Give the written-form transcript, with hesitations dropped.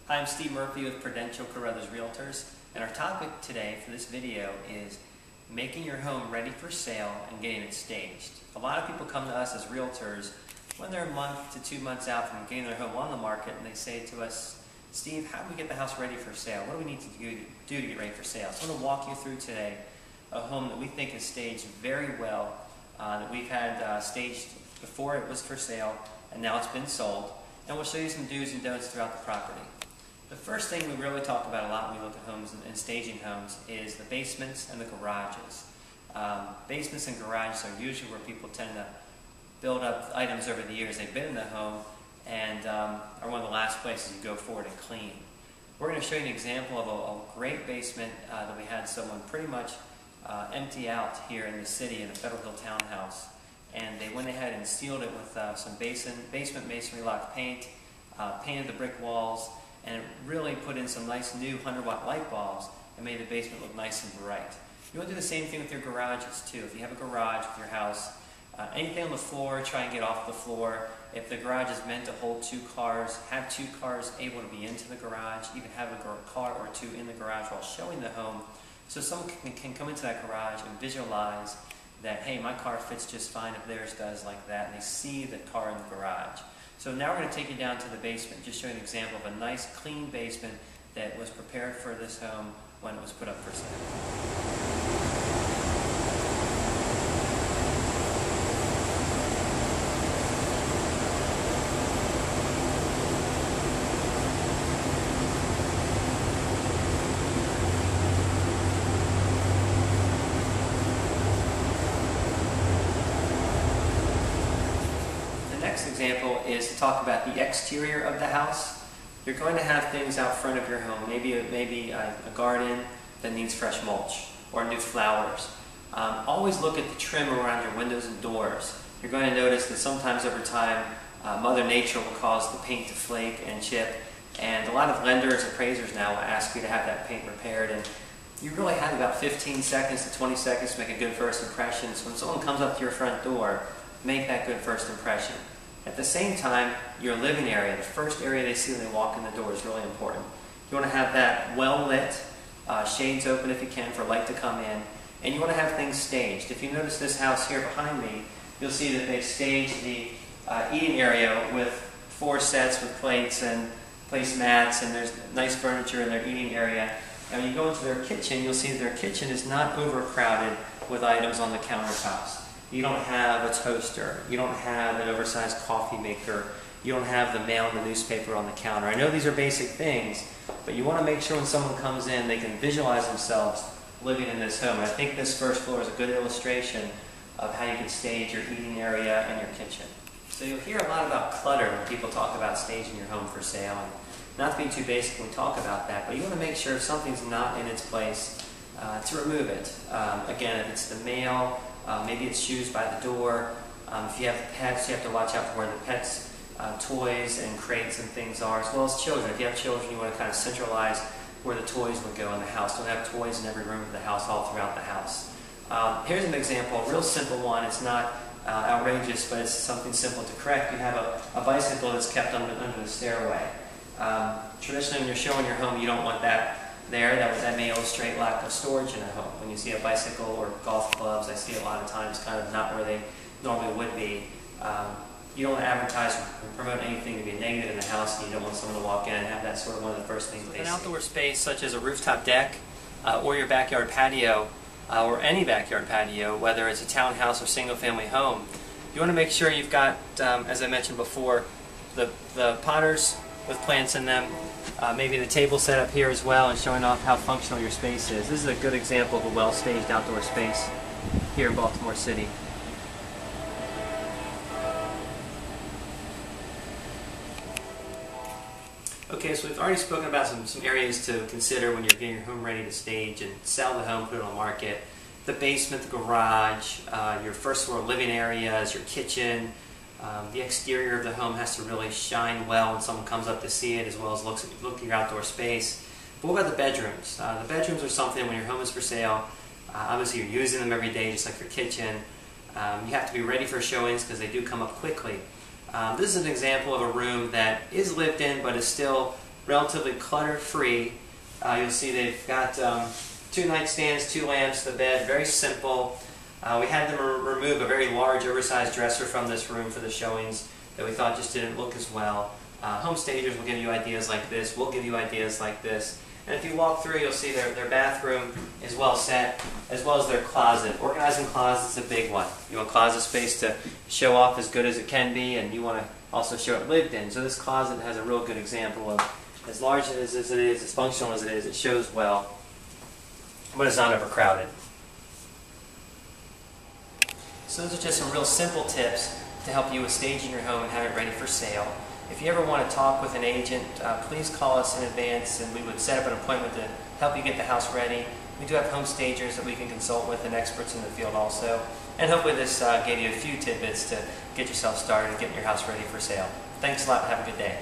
Hi, I'm Steve Murphy with Prudential Carruthers+Realtors, and our topic today for this video is making your home ready for sale and getting it staged. A lot of people come to us as realtors when they're a month to 2 months out from getting their home on the market, and they say to us, Steve, how do we get the house ready for sale? What do we need to do to get ready for sale? So I'm going to walk you through today a home that we think is staged very well, that we've had staged before it was for sale, and now it's been sold, and we'll show you some do's and don'ts throughout the property. The first thing we really talk about a lot when we look at homes and staging homes is the basements and the garages. Basements and garages are usually where people tend to build up items over the years. They've been in the home and are one of the last places you go forward and clean. We're going to show you an example of a great basement that we had someone pretty much empty out here in the city in a Federal Hill townhouse. And they went ahead and sealed it with some basement masonry lock paint, painted the brick walls, and really put in some nice new 100-watt light bulbs and made the basement look nice and bright. You want to do the same thing with your garages too. If you have a garage with your house, anything on the floor, try and get off the floor. If the garage is meant to hold 2 cars, have 2 cars able to be into the garage, even have a car or 2 in the garage while showing the home, so someone can come into that garage and visualize that, hey, my car fits just fine if theirs does like that, and they see the car in the garage. So now we're going to take you down to the basement, just showing an example of a nice clean basement that was prepared for this home when it was put up for sale. Next example is to talk about the exterior of the house. You're going to have things out front of your home, maybe a garden that needs fresh mulch or new flowers. Always look at the trim around your windows and doors. You're going to notice that sometimes over time Mother Nature will cause the paint to flake and chip, and a lot of lenders and appraisers now will ask you to have that paint repaired, and you really have about 15 seconds to 20 seconds to make a good first impression. So when someone comes up to your front door, make that good first impression. At the same time, your living area, the first area they see when they walk in the door, is really important. You want to have that well lit, shades open if you can for light to come in, and you want to have things staged. If you notice this house here behind me, you'll see that they've staged the eating area with 4 sets with plates and placemats, and there's nice furniture in their eating area. And when you go into their kitchen, you'll see that their kitchen is not overcrowded with items on the countertops. You don't have a toaster, you don't have an oversized coffee maker, you don't have the mail and the newspaper on the counter. I know these are basic things, but you want to make sure when someone comes in they can visualize themselves living in this home. And I think this first floor is a good illustration of how you can stage your eating area and your kitchen. So you'll hear a lot about clutter when people talk about staging your home for sale. And not to be too basic when we talk about that, but you want to make sure if something's not in its place to remove it. Again, if it's the mail, maybe it's shoes by the door. If you have pets, you have to watch out for where the pets' toys and crates and things are, as well as children. If you have children, you want to kind of centralize where the toys would go in the house. Don't have toys in every room of the house, all throughout the house. Here's an example, a real simple one. It's not outrageous, but it's something simple to correct. You have a bicycle that's kept under the stairway. Traditionally, when you're showing your home, you don't want that there. That may illustrate lack of storage in a home. When you see a bicycle or golf clubs, I see a lot of times kind of not where they normally would be. You don't want to advertise or promote anything to be negative in the house, and you don't want someone to walk in and have that sort of one of the first things they see. An outdoor space such as a rooftop deck or your backyard patio or any backyard patio, whether it's a townhouse or single-family home, you want to make sure you've got, as I mentioned before, the potters with plants in them, maybe the table set up here as well, and showing off how functional your space is. This is a good example of a well-staged outdoor space here in Baltimore City. Okay, so we've already spoken about some areas to consider when you're getting your home ready to stage and sell the home, put it on the market. The basement, the garage, your first floor living areas, your kitchen. The exterior of the home has to really shine well when someone comes up to see it, as well as look at your outdoor space. But what about the bedrooms? The bedrooms are something when your home is for sale. Obviously, you're using them every day, just like your kitchen. You have to be ready for showings because they do come up quickly. This is an example of a room that is lived in but is still relatively clutter-free. You'll see they've got 2 nightstands, 2 lamps, the bed, very simple. We had them remove a very large, oversized dresser from this room for the showings that we thought just didn't look as well. Home stagers will give you ideas like this. We'll give you ideas like this. And if you walk through, you'll see their bathroom is well set, as well as their closet. Organizing closets is a big one. You want closet space to show off as good as it can be, and you want to also show it lived in. So this closet has a real good example of, as large as it is, as functional as it shows well, but it's not overcrowded. So those are just some real simple tips to help you with staging your home and have it ready for sale. If you ever want to talk with an agent, please call us in advance and we would set up an appointment to help you get the house ready. We do have home stagers that we can consult with and experts in the field also. And hopefully this gave you a few tidbits to get yourself started and get your house ready for sale. Thanks a lot and have a good day.